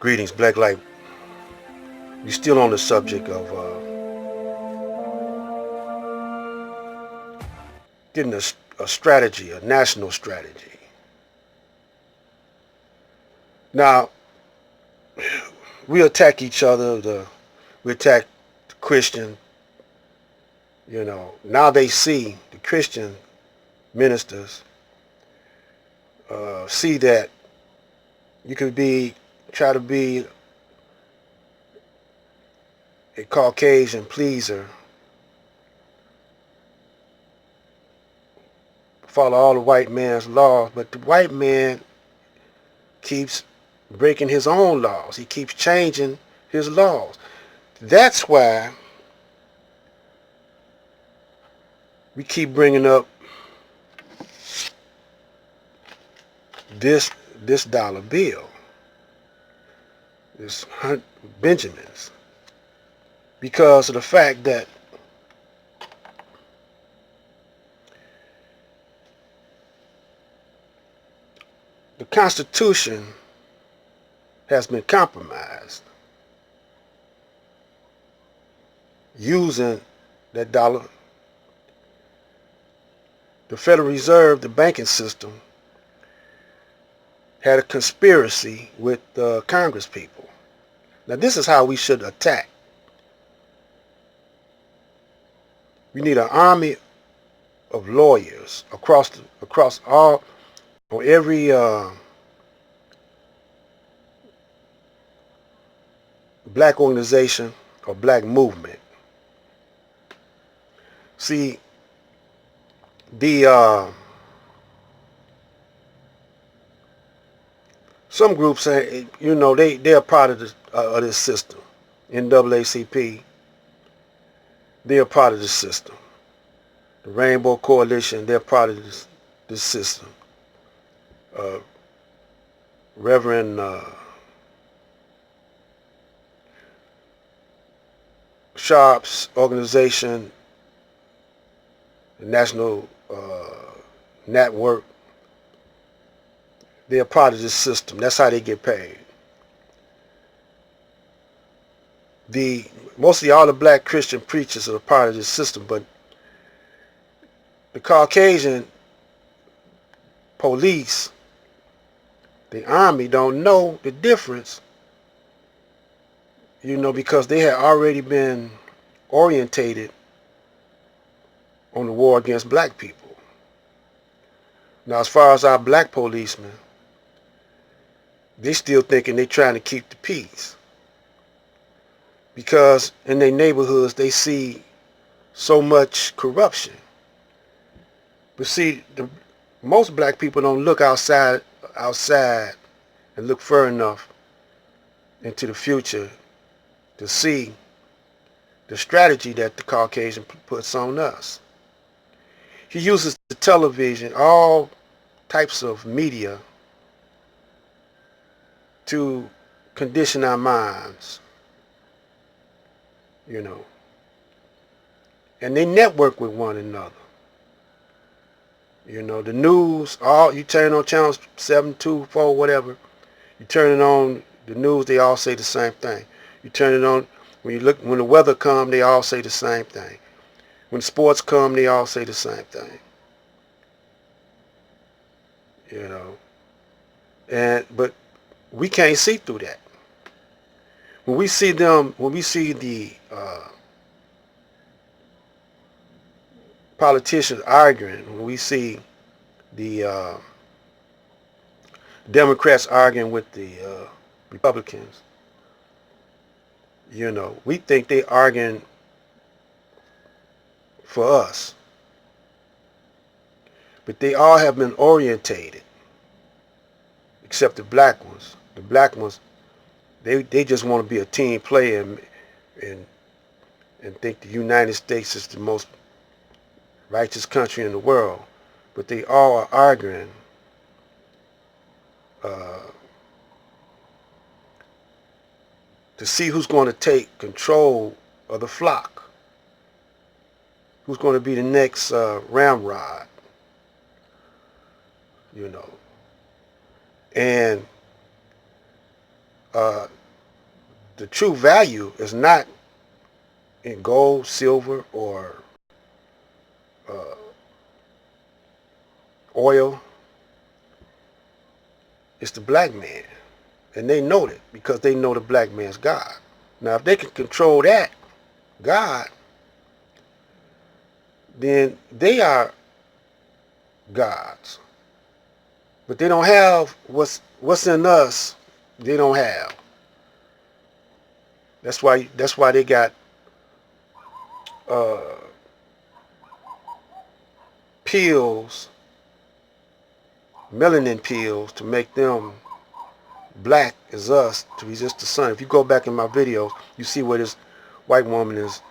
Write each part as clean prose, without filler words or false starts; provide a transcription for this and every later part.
Greetings, Black Light. We're still on the subject of getting a strategy, a national strategy. Now, we attack each other. We attack the Christian. Now they see the Christian ministers see that you could try to be a Caucasian pleaser, follow all the white man's laws, but the white man keeps breaking his own laws. He keeps changing his laws. That's why we keep bringing up this dollar bill, this Benjamins, because of the fact that the Constitution has been compromised using that dollar. The Federal Reserve, the banking system, had a conspiracy with the Congress people. Now this is how we should attack. We need an army of lawyers across all, on every black organization or black movement. See, some groups say, they're part of this system. NAACP, they're part of this system. The Rainbow Coalition, they're part of this system. Reverend Sharp's organization, the National Network, they're part of this system. That's how they get paid. Mostly all the black Christian preachers are part of this system, but the Caucasian police, the army, don't know the difference, because they had already been orientated on the war against black people. Now, as far as our black policemen, they still thinking they trying to keep the peace, because in their neighborhoods they see so much corruption. But see, most black people don't look outside and look far enough into the future to see the strategy that the Caucasian puts on us. He uses the television, all types of media, to condition our minds, and they network with one another. The news, you turn on channels 7, 2, 4, whatever, you turn it on, the news, they all say the same thing. You turn it on, when the weather comes, they all say the same thing. When sports come, they all say the same thing. But we can't see through that. When we see the politicians arguing, when we see the Democrats arguing with the Republicans, we think they arguing for us. But they all have been orientated, except the black ones. The black ones, they just want to be a team player and think the United States is the most righteous country in the world. But they all are arguing to see who's going to take control of the flock, who's going to be the next ramrod, And uh, the true value is not in gold, silver, or uh, oil. It's the black man. And they know it because they know the black man's God. Now, if they can control that God, then they are gods. But they don't have what's in us. They don't have. That's why they got uh, pills, melanin pills, to make them black as us to resist the sun. If you go back in my videos, you see where this white woman is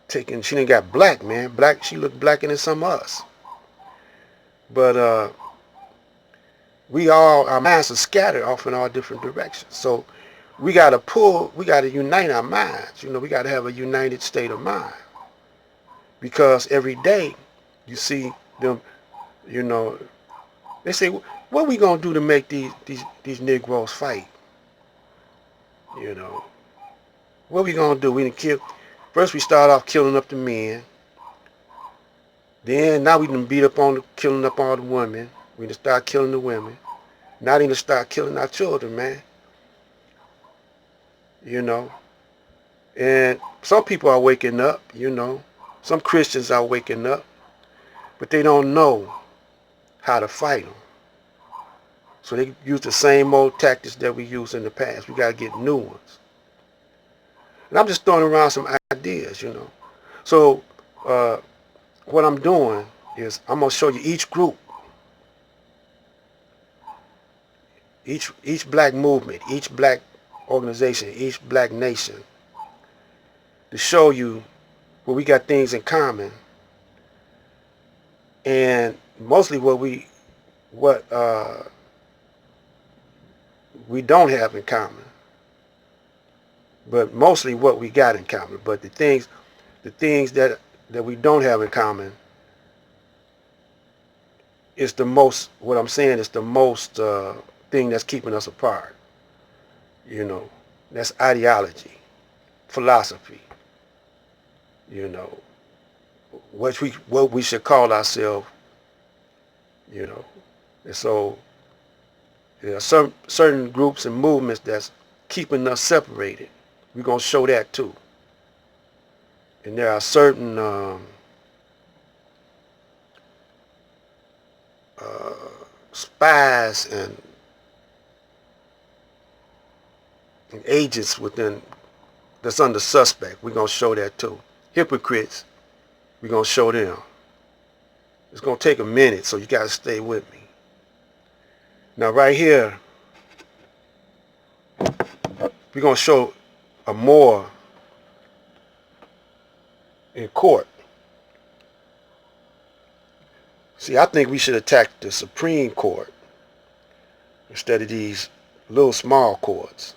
taking. She didn't got black, man. Black. She looked blacker than some of us. But our minds are scattered off in all different directions. So we got to unite our minds. We got to have a united state of mind. Because every day you see them, they say, what are we going to do to make these Negroes fight? What are we going to do? First we start off killing up the men. Then now we done killing up all the women. We done start killing the women. Now they done start killing our children, man. And some people are waking up, Some Christians are waking up, but they don't know how to fight them. So they use the same old tactics that we used in the past. We got to get new ones. And I'm just throwing around some ideas, So what I'm doing is I'm going to show you each group, each black movement, each black organization, each black nation, to show you where we got things in common, and mostly what we don't have in common, but mostly what we got in common. But the things that we don't have in common is the most. What I'm saying is the most thing that's keeping us apart. That's ideology, philosophy. What we should call ourselves. And so there are some certain groups and movements that's keeping us separated. We're gonna show that too. And there are certain spies and agents that's under suspect. We're gonna show that too. Hypocrites, we're gonna show them. It's gonna take a minute, so you gotta stay with me. Now right here, we're gonna show a more in court. See, I think we should attack the Supreme Court instead of these little small courts.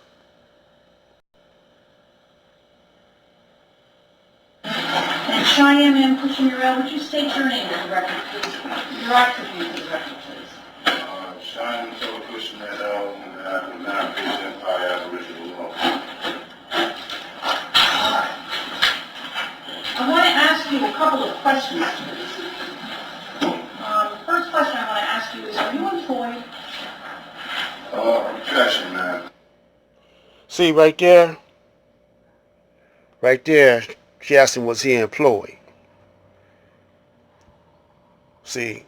Cheyenne M. Cushing-Murrell, would you state your name for the record, please? Your attribute for the record, please. Cheyenne M. Cushing-Murrell, and I do not present by Aboriginal law. I want to ask you a couple of questions, please. The first question I want to ask you is, are you employed? Objection, ma'am. See, right there, she asked him, was he employed? See,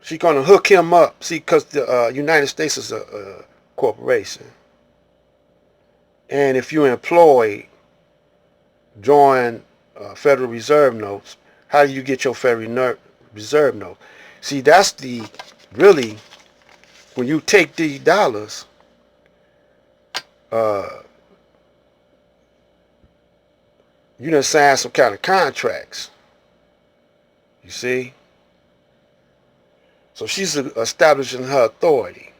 she's going to hook him up. See, because the United States is a corporation. And if you're employed, join Federal Reserve notes, how do you get your Federal Reserve note? See, that's really, when you take these dollars, you done sign some kind of contracts. You see? So she's establishing her authority.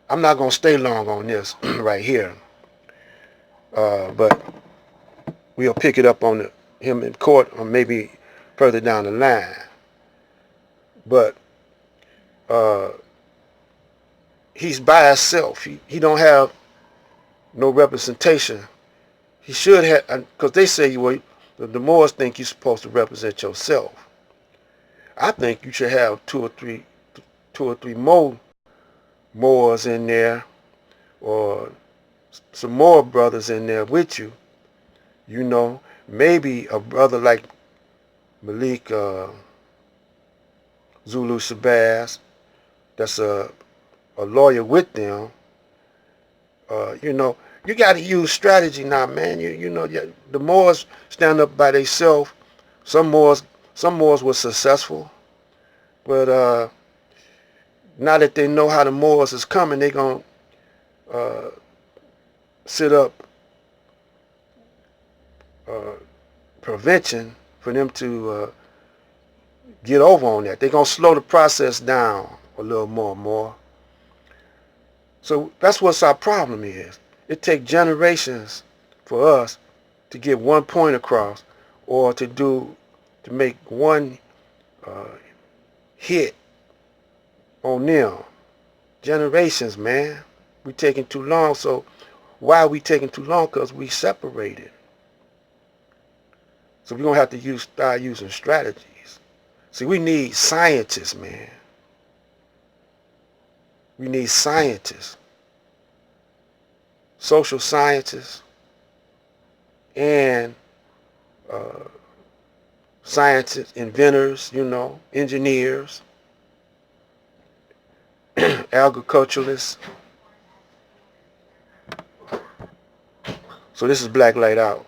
I'm not going to stay long on this right here. But we'll pick it up on him in court or maybe further down the line. But he's by himself. He don't have no representation. He should have, because they say, well, the Moors think you're supposed to represent yourself. I think you should have two or three more Moors in there, or some more brothers in there with you. You know, maybe a brother like Malik Zulu Shabazz, that's a lawyer with them. You know, you got to use strategy now, man. You know, the Moors stand up by themselves. Some Moors were successful, but now that they know how the Moors is coming, they gonna set up prevention for them to get over on that. They're gonna slow the process down a little more. So that's what our problem is. It takes generations for us to get one point across, or to make one hit on them. Generations, man. We taking too long. So why are we taking too long? Because we separated. So we're gonna have to start using strategies. See, we need scientists, man. We need scientists, social scientists, and scientists, inventors, you know, engineers, agriculturalists. So this is Black Light Out.